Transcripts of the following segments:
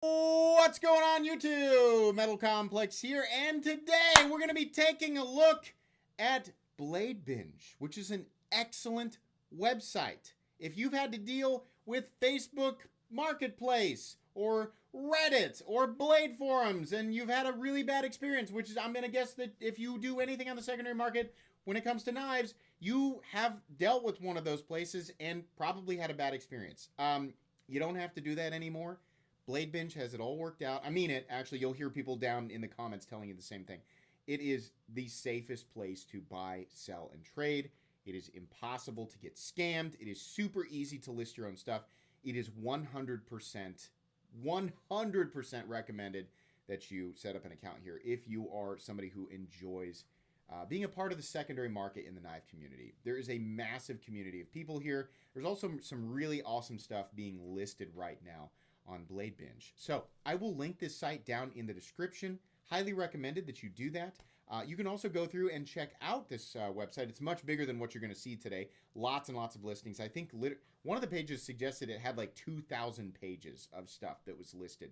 What's going on, YouTube? Metal Complex here, and today we're going to be taking a look at Blade Binge, which is an excellent website. If you've had to deal with Facebook Marketplace or Reddit or Blade forums and you've had a really bad experience, which is, I'm going to guess that if you do anything on the secondary market when it comes to knives, you have dealt with one of those places and probably had a bad experience. You don't have to do that anymore. Blade Binge has it all worked out. I mean it. Actually, you'll hear people down in the comments telling you the same thing. It is the safest place to buy, sell, and trade. It is impossible to get scammed. It is super easy to list your own stuff. It is 100% recommended that you set up an account here if you are somebody who enjoys being a part of the secondary market in the knife community. There is a massive community of people here. There's also some really awesome stuff being listed right now on Blade Binge. So I will link this site down in the description. Highly recommended that you do that. You can also go through and check out this website. It's much bigger than what you're going to see today. Lots and lots of listings. I think one of the pages suggested it had like 2,000 pages of stuff that was listed,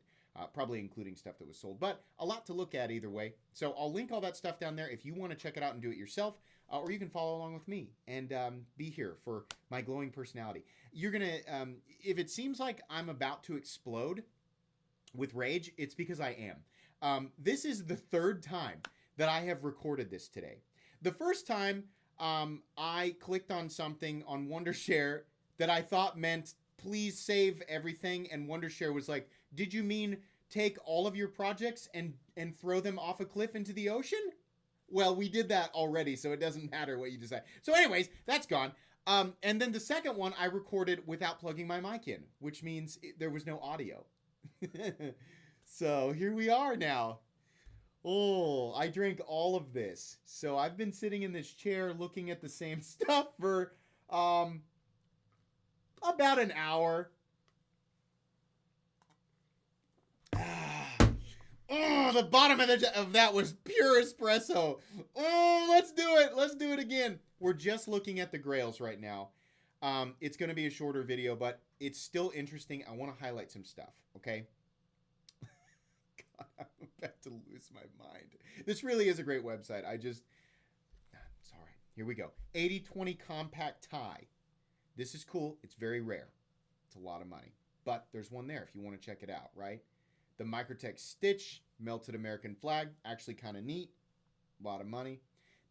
probably including stuff that was sold. But a lot to look at either way. So I'll link all that stuff down there if you want to check it out and do it yourself. Or you can follow along with me and be here for my glowing personality. You're going to, if it seems like I'm about to explode with rage, it's because I am. This is the third time that I have recorded this today. The first time I clicked on something on Wondershare that I thought meant please save everything, and Wondershare was like, did you mean take all of your projects and throw them off a cliff into the ocean? Well, we did that already, so it doesn't matter what you decide. So anyways, that's gone. And then the second one I recorded without plugging my mic in, which means there was no audio. So here we are now. Oh, I drank all of this. So I've been sitting in this chair looking at the same stuff for about an hour. Oh, the bottom of that was pure espresso. Oh, let's do it. Let's do it again. We're just looking at the grails right now. It's going to be a shorter video, but it's still interesting. I want to highlight some stuff, okay? God, I'm about to lose my mind. This really is a great website. Sorry. Here we go. 80/20 compact tie. This is cool. It's very rare. It's a lot of money. But there's one there if you want to check it out, right? The Microtech Stitch, melted American flag, actually kind of neat. A lot of money.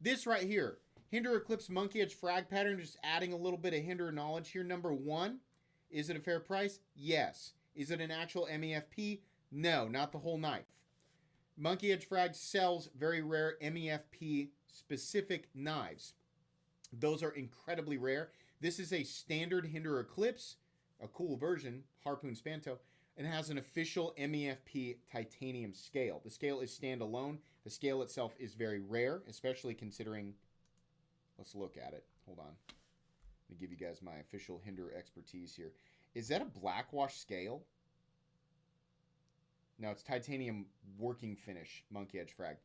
This right here, Hinderer Eclipse Monkey Edge frag pattern, just adding a little bit of Hinderer knowledge here. Number one, is it a fair price? Yes. Is it an actual MEFP? No, not the whole knife. Monkey Edge frag sells very rare MEFP specific knives. Those are incredibly rare. This is a standard Hinderer Eclipse, a cool version, Harpoon Spanto, and has an official MEFP titanium scale. The scale is standalone. The scale itself is very rare, especially considering... Let's look at it. Hold on. Let me give you guys my official Hinderer expertise here. Is that a blackwash scale? No, it's titanium working finish Monkey Edge frag.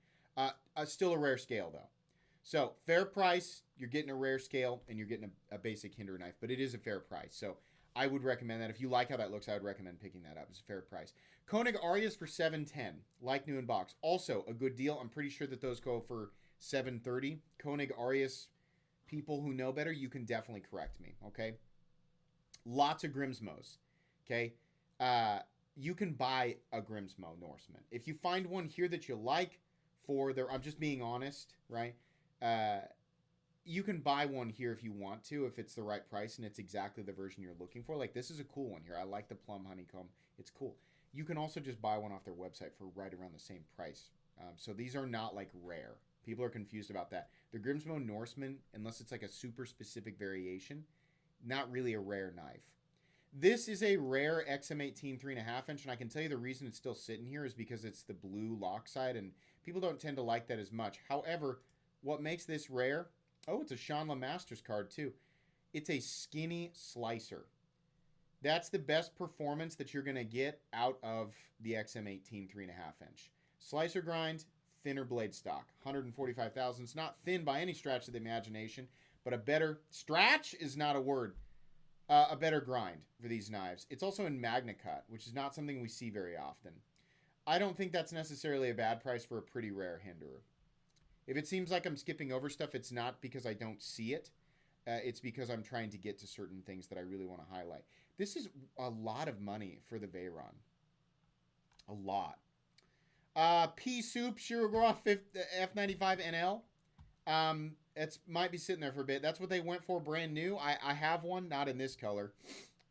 Still a rare scale, though. So, fair price, you're getting a rare scale, and you're getting a basic Hinderer knife, but it is a fair price. So, I would recommend that. If you like how that looks, I would recommend picking that up. It's a fair price. Koenig Arias for $710, like new in box. Also, a good deal. I'm pretty sure that those go for $730. Koenig Arias, people who know better, you can definitely correct me, okay? Lots of Grimsmos, okay? You can buy a Grimsmo Norseman. If you find one here that you like I'm just being honest, right? You can buy one here if you want to, if it's the right price and it's exactly the version you're looking for. Like, this is a cool one here. I like the plum honeycomb. It's cool. You can also just buy one off their website for right around the same price. So these are not, like, rare. People are confused about that. The Grimsmo Norseman, unless it's like a super specific variation, not really a rare knife. This is a rare XM18 3.5 inch, and I can tell you the reason it's still sitting here is because it's the blue lock side, and people don't tend to like that as much. However, what makes this rare... Oh, it's a Sean Masters card, too. It's a skinny slicer. That's the best performance that you're going to get out of the XM18 3.5 inch. Slicer grind, thinner blade stock. 145 thousandths. Not thin by any stretch of the imagination, but a better... Stretch is not a word. a better grind for these knives. It's also in Magna Cut, which is not something we see very often. I don't think that's necessarily a bad price for a pretty rare Hinderer. If it seems like I'm skipping over stuff, it's not because I don't see it. It's because I'm trying to get to certain things that I really want to highlight. This is a lot of money for the Veyron. A lot. Pea Soup Shirogora F95 NL. It might be sitting there for a bit. That's what they went for brand new. I have one, not in this color.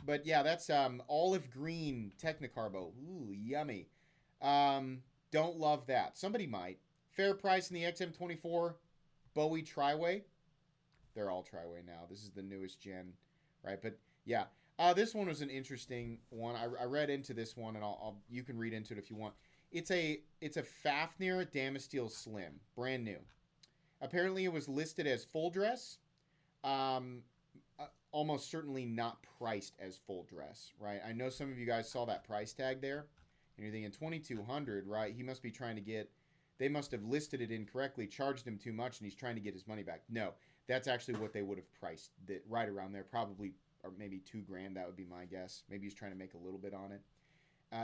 But yeah, that's olive green Technicarbo. Ooh, yummy. Don't love that. Somebody might. Fair price in the XM24 Bowie Triway. They're all Triway now. This is the newest gen, right? But yeah, this one was an interesting one. I read into this one, and you can read into it if you want. It's a Fafnir Damasteel Slim, brand new. Apparently, it was listed as full dress. Almost certainly not priced as full dress, right? I know some of you guys saw that price tag there, and you're thinking $2,200, right? He must be trying to get. They must have listed it incorrectly, charged him too much, and he's trying to get his money back. No, that's actually what they would have priced it right around there, probably, or maybe $2,000. That would be my guess. Maybe he's trying to make a little bit on it.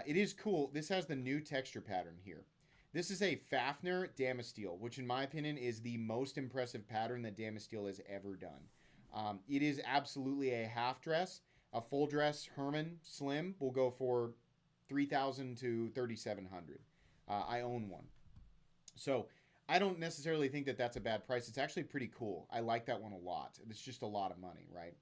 It is cool. This has the new texture pattern here. This is a Fafnir Damasteel, which in my opinion is the most impressive pattern that Damasteel has ever done. It is absolutely a half dress. A full dress Herman Slim will go for $3,000 to $3,700. I own one. So I don't necessarily think that that's a bad price. It's actually pretty cool. I like that one a lot. It's just a lot of money, right?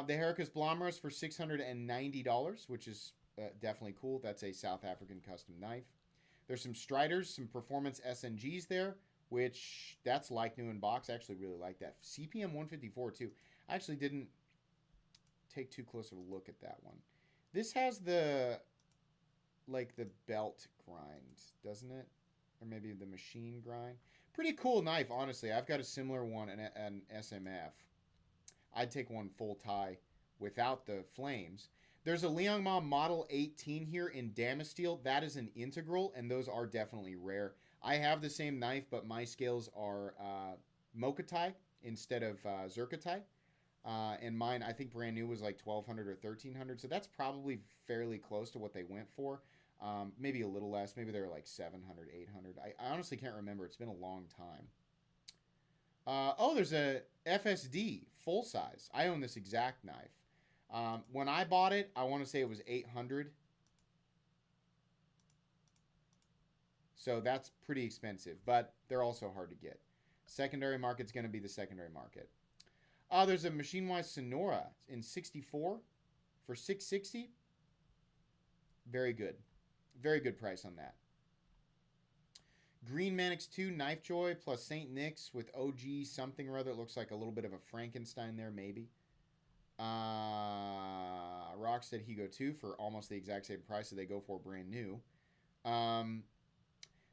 The Heracus Blomros for $690, which is definitely cool. That's a South African custom knife. There's some Striders, some Performance SNGs there, which that's like new in box. I actually really like that. CPM 154 too. I actually didn't take too close of a look at that one. This has the belt grind, doesn't it? Or maybe the machine grind. Pretty cool knife, honestly. I've got a similar one, an SMF. I'd take one full tie without the flames. There's a Liangma Model 18 here in Damasteel. That is an integral, and those are definitely rare. I have the same knife, but my scales are Mokatai instead of Zirkatai. And mine, I think brand new was like $1,200 or $1,300. So that's probably fairly close to what they went for. Maybe a little less. Maybe they were like $700, $800. I honestly can't remember. It's been a long time. Oh, there's a FSD full size. I own this exact knife. When I bought it, I want to say it was $800. So that's pretty expensive, but they're also hard to get. Secondary market's going to be the secondary market. There's a Machine-Wise Sonora in 64 for $660. Very good. Very good price on that. Green Manix 2 Knife Joy plus St. Nick's with OG something or other. It looks like a little bit of a Frankenstein there, maybe. Rockstead Higo 2 for almost the exact same price that they go for brand new.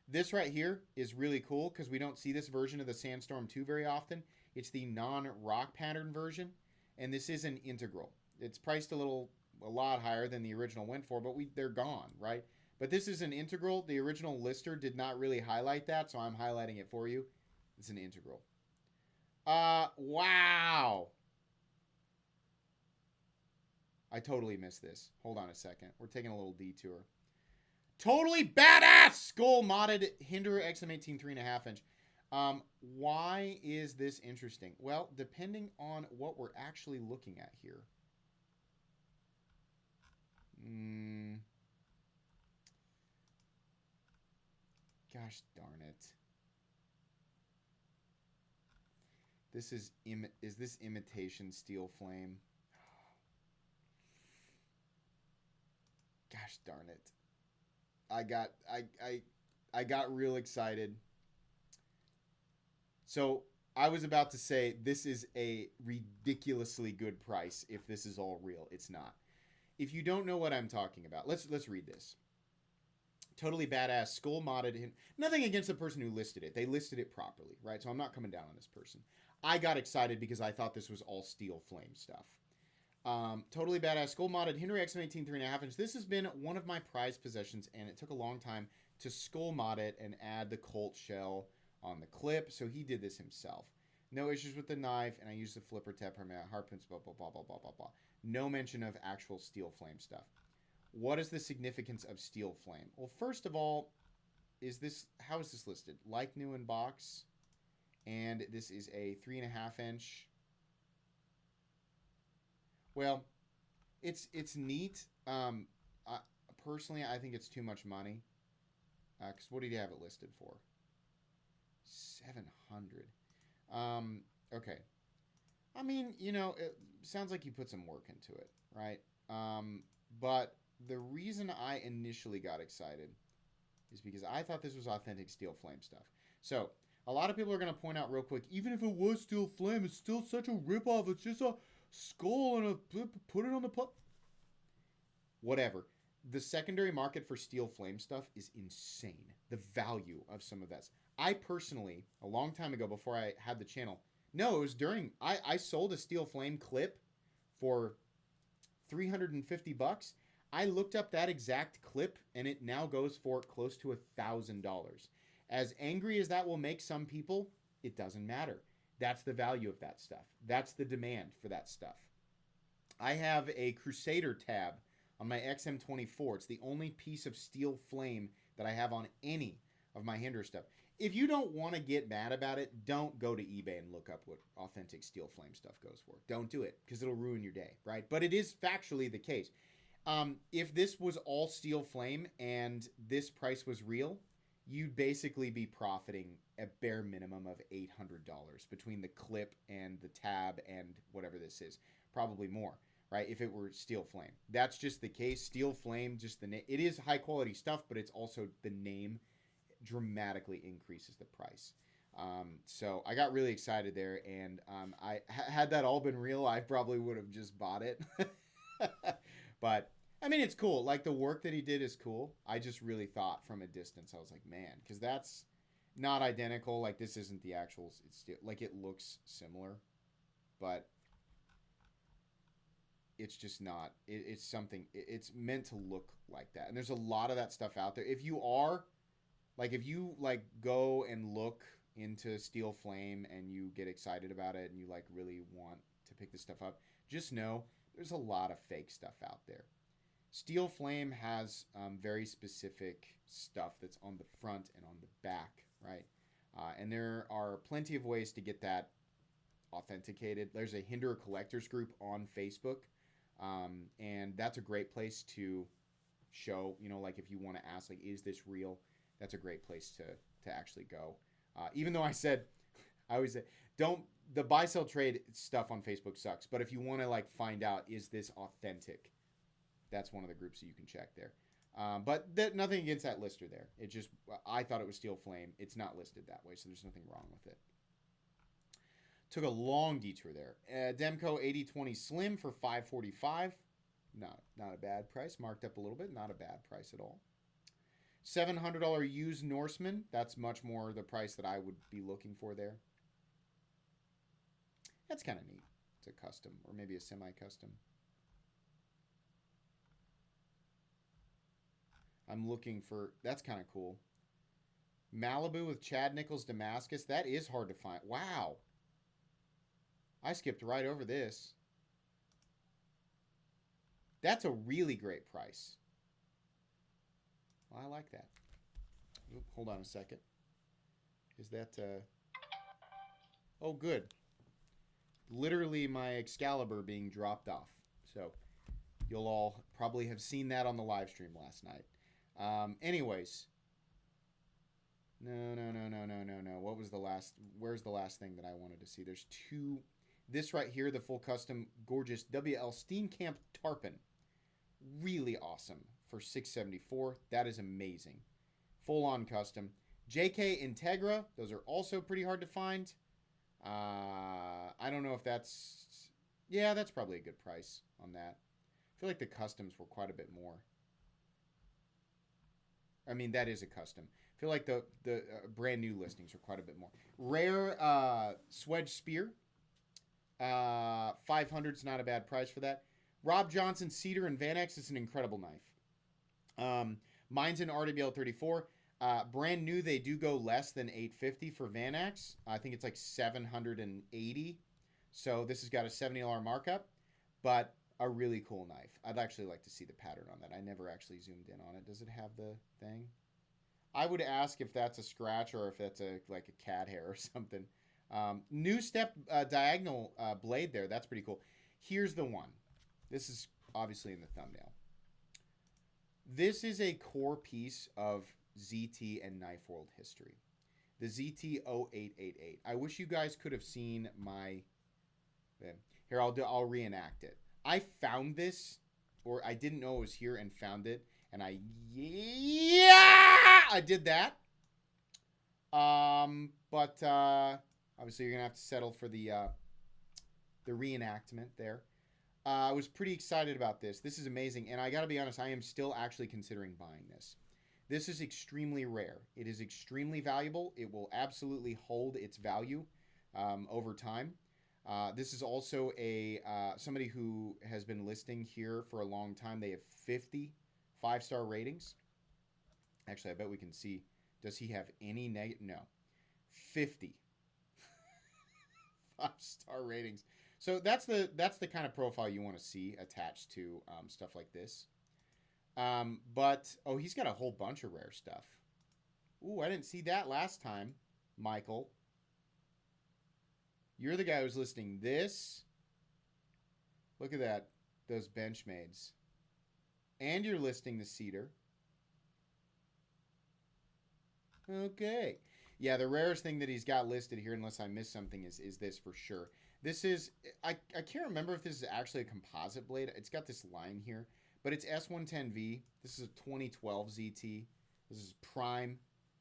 This right here is really cool because we don't see this version of the Sandstorm 2 very often. It's the non-rock pattern version, and this is an integral. It's priced a lot higher than the original went for, but they're gone, right? But this is an integral. The original lister did not really highlight that, so I'm highlighting it for you. It's an integral. Wow. I totally missed this. Hold on a second. We're taking a little detour. Totally badass skull modded Hinderer XM18 3.5 inch. Why is this interesting? Well, depending on what we're actually looking at here. Gosh darn it. This is this imitation steel flame? Gosh darn it. I got real excited. So I was about to say this is a ridiculously good price if this is all real. It's not. If you don't know what I'm talking about, let's read this. Totally badass skull modded. Nothing against the person who listed it. They listed it properly, right? So I'm not coming down on this person. I got excited because I thought this was all steel flame stuff. Totally badass skull modded Hinderer XM18 3.5 inch. This has been one of my prized possessions, and it took a long time to skull mod it and add the Colt shell on the clip. So he did this himself. No issues with the knife, and I used the flipper tap harpoons, blah, blah, blah, blah, blah, blah, blah. No mention of actual steel flame stuff. What is the significance of steel flame? Well, first of all, how is this listed? Like new in box, and this is a 3.5 inch. Well, it's neat. Personally, I think it's too much money. Because what did you have it listed for? 700. Okay. I mean, it sounds like you put some work into it, right? But the reason I initially got excited is because I thought this was authentic steel flame stuff. So a lot of people are going to point out real quick, even if it was steel flame, it's still such a ripoff. It's just a skull and put it on the whatever. The secondary market for steel flame stuff is insane. The value of some of that. I personally, a long time ago before I had the channel, no, it was during, I sold a steel flame clip for $350. I looked up that exact clip and it now goes for close to $1,000. As angry as that will make some people, it doesn't matter. That's the value of that stuff. That's the demand for that stuff. I have a Crusader tab on my XM24. It's the only piece of steel flame that I have on any of my Hinderer stuff. If you don't want to get mad about it, don't go to eBay and look up what authentic steel flame stuff goes for. Don't do it, because it'll ruin your day, right? But it is factually the case. If this was all steel flame and this price was real, you'd basically be profiting a bare minimum of $800 between the clip and the tab and whatever this is. Probably more, right? If it were steel flame. That's just the case. Steel flame, just the name. It is high quality stuff, but it's also the name dramatically increases the price. So I got really excited there, and had that all been real, I probably would have just bought it. But I mean, it's cool. Like, the work that he did is cool. I just really thought from a distance, I was like, man, because that's not identical. Like, this isn't the actual. It's still, like, it looks similar, but it's just not. It's something. It's meant to look like that, and there's a lot of that stuff out there. If you go and look into steel flame and you get excited about it and you like really want to pick this stuff up, just know there's a lot of fake stuff out there. Steel flame has very specific stuff that's on the front and on the back, right? And there are plenty of ways to get that authenticated. There's a Hinderer collectors group on Facebook, and that's a great place to show, like, if you want to ask, like, is this real? That's a great place to actually go. Even though I always say, the buy sell trade stuff on Facebook sucks. But if you want to like find out, is this authentic? That's one of the groups that you can check there. But nothing against that lister there. It just, I thought it was steel flame. It's not listed that way, so there's nothing wrong with it. Took a long detour there. Demco 8020 Slim for $545. Not a bad price. Marked up a little bit. Not a bad price at all. $700 used Norseman. That's much more the price that I would be looking for there. That's kind of neat. It's a custom, or maybe a semi-custom. I'm looking for... That's kind of cool. Malibu with Chad Nichols Damascus. That is hard to find. Wow. I skipped right over this. That's a really great price. Well, I like that. Oop, hold on a second. Is that... Oh, good. Literally my Excalibur being dropped off. So you'll all probably have seen that on the live stream last night. Anyways. No. What was the last... Where's the last thing that I wanted to see? There's two... This right here, the full custom gorgeous WL Steenkamp Tarpon. Really awesome for $674. That is amazing. Full on custom. JK Integra. Those are also pretty hard to find. I don't know if that's... Yeah, that's probably a good price on that. I feel like the customs were quite a bit more. I mean, that is a custom. I feel like the brand new listings are quite a bit more. Rare Swedge Spear. 500 is not a bad price for that. Rob Johnson Cedar and Van X is an incredible knife. Mine's an RWL 34. Brand new, they do go less than $850 for Van X. I think it's like $780. So this has got a $70 markup. But a really cool knife. I'd actually like to see the pattern on that. I never actually zoomed in on it. Does it have the thing? I would ask if that's a scratch or if that's like a cat hair or something. New step diagonal blade there. That's pretty cool. Here's the one. This is obviously in the thumbnail. This is a core piece of ZT and knife world history. The ZT0888. I wish you guys could have seen my... Here, I'll reenact it. I found this, or I didn't know it was here and found it, and I did that. But obviously you're gonna have to settle for the reenactment there. I was pretty excited about this. This is amazing, and I gotta be honest, I am still actually considering buying this. This is extremely rare. It is extremely valuable. It will absolutely hold its value over time. This is also a somebody who has been listing here for a long time. They have 50 5-star ratings. Actually, I bet we can see. Does he have any negative? No. 50 5-star ratings. So that's the kind of profile you want to see attached to stuff like this. But, oh, he's got a whole bunch of rare stuff. Ooh, I didn't see that last time, Michael. You're the guy who's listing this. Look at that. Those Benchmades. And you're listing the cedar. Okay. Yeah, the rarest thing that he's got listed here, unless I missed something, is this for sure. This is... I can't remember if this is actually a composite blade. It's got this line here. But it's S110V. This is a 2012 ZT. This is prime.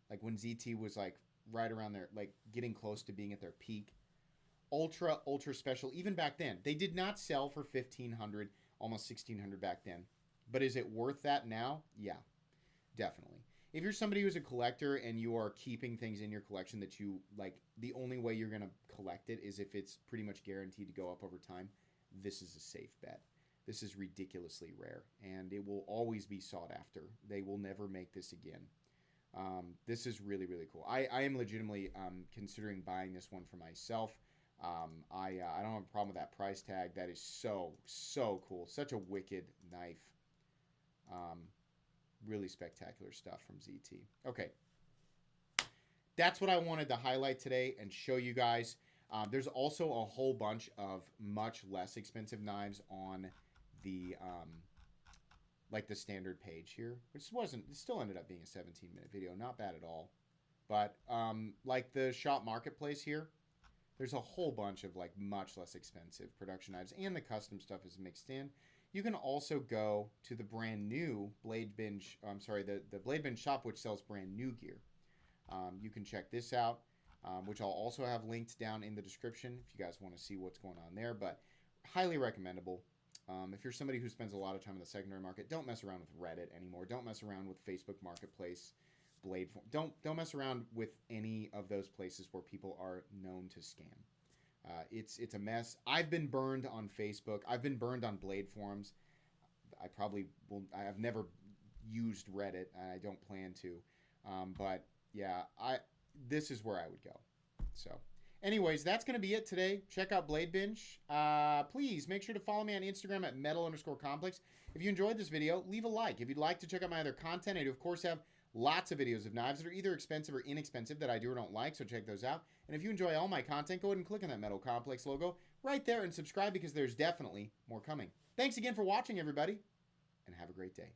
Like when ZT was like right around there, like getting close to being at their peak. Ultra, ultra special. Even back then, they did not sell for $1,500, almost $1,600 back then. But is it worth that now? Yeah, definitely. If you're somebody who's a collector and you are keeping things in your collection that you like, the only way you're going to collect it is if it's pretty much guaranteed to go up over time. This is a safe bet. This is ridiculously rare, and it will always be sought after. They will never make this again. This is really, really cool. I am legitimately considering buying this one for myself. I don't have a problem with that price tag. That is so, so cool. Such a wicked knife. Really spectacular stuff from ZT. Okay. That's what I wanted to highlight today and show you guys. There's also a whole bunch of much less expensive knives on the like the standard page here, which it still ended up being a 17-minute video. Not bad at all. But like the shop marketplace here, there's a whole bunch of like much less expensive production knives, and the custom stuff is mixed in. You can also go to the brand new BladeBinge, the BladeBinge shop, which sells brand new gear. You can check this out, which I'll also have linked down in the description if you guys want to see what's going on there, but highly recommendable. If you're somebody who spends a lot of time in the secondary market, don't mess around with Reddit anymore. Don't mess around with Facebook Marketplace, Blade. Don't mess around with any of those places where people are known to scam. It's a mess. I've been burned on Facebook. I've been burned on Blade forums. I probably will. I have never used Reddit, and I don't plan to. But yeah, this is where I would go. So, anyways, that's going to be it today. Check out BladeBinge. Please make sure to follow me on Instagram at metal_complex. If you enjoyed this video, leave a like. If you'd like to check out my other content, I do, of course, have lots of videos of knives that are either expensive or inexpensive that I do or don't like, so check those out. And if you enjoy all my content, go ahead and click on that Metal Complex logo right there and subscribe, because there's definitely more coming. Thanks again for watching, everybody, and have a great day.